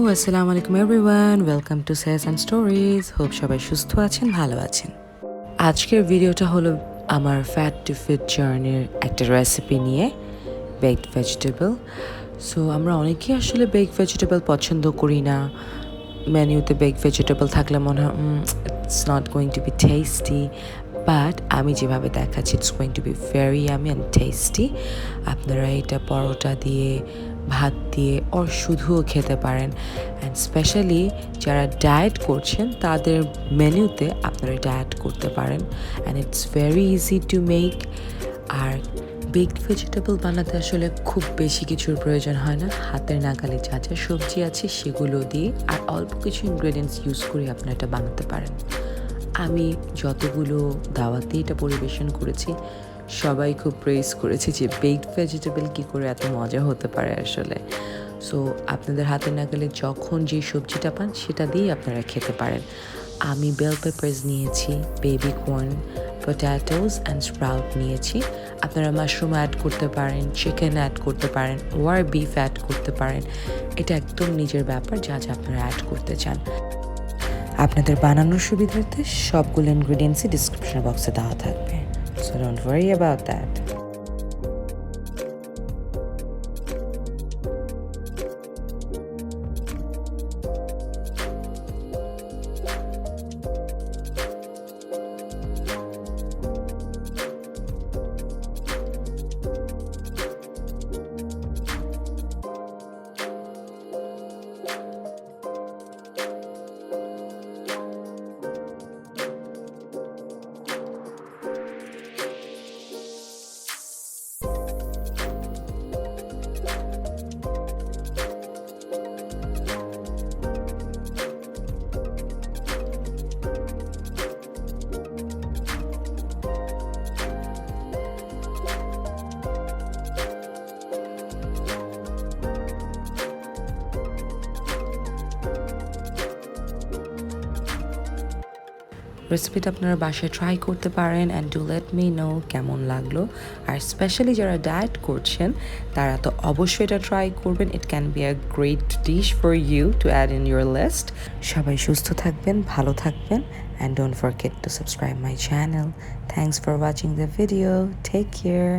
আসসালামু আলাইকুম everyone, welcome to SEHSAN'S stories. Hope সবাই সুস্থ আছেন, ভালো আছেন। আজকের ভিডিওটা হলো আমার ফ্যাট টু ফিট জার্নির একটা রেসিপি নিয়ে, বেকড ভেজিটেবল। সো আমরা অনেকেই আসলে বেকড ভেজিটেবল পছন্দ করি না। মেনুতে বেকড ভেজিটেবল থাকলে মনে হয় it's not going to be tasty, but আমি যেভাবে দেখাচ্ছি it's going to be very yummy and tasty. আপনারা এটা পরোটা দিয়ে, ভাত দিয়ে ওর শুধুও খেতে পারেন। অ্যান্ড স্পেশালি যারা ডায়েট করছেন তাদের মেনুতে আপনারা এটা অ্যাড করতে পারেন। And it's very easy to make. আর বেকড ভেজিটেবল বানাতে আসলে খুব বেশি কিছুর প্রয়োজন হয় না। হাতের নাগালে যা যা সবজি আছে সেগুলো দিয়ে আর অল্প কিছু ইনগ্রেডিয়েন্টস ইউজ করে আপনারা এটা বানাতে পারেন। আমি যতগুলো দাওয়াতে এটা পরিবেশন করেছি সবাই খুব প্রেজ করেছে যে বেকড ভেজিটেবল কী করে এত মজা হতে পারে আসলে। সো আপনাদের হাতের নাগালে যখন যে সবজিটা পান সেটা দিয়েই আপনারা খেতে পারেন। আমি বেল পেপার্স নিয়েছি, বেবি কর্ন, পট্যাটোস অ্যান্ড স্প্রাউট নিয়েছি। আপনারা মাশরুম অ্যাড করতে পারেন, চিকেন অ্যাড করতে পারেন, ওয়ার বিফ অ্যাড করতে পারেন। এটা একদম নিজের ব্যাপার, যা যা আপনারা অ্যাড করতে চান। আপনাদের বানানোর সুবিধার্থে সবগুলো ইনগ্রিডিয়েন্টসই ডিসক্রিপশন বক্সে দেওয়া থাকবে, so don't worry about that. রেসিপিটা আপনারা বাসায় ট্রাই করতে পারেন and do let me no কেমন লাগলো। আর স্পেশালি যারা ডায়েট করছেন তারা তো অবশ্যই এটা ট্রাই করবেন। It can be a great dish for you to add in your list. সবাই সুস্থ থাকবেন, ভালো থাকবেন, and don't forget to subscribe my channel. Thanks for watching the video. Take care.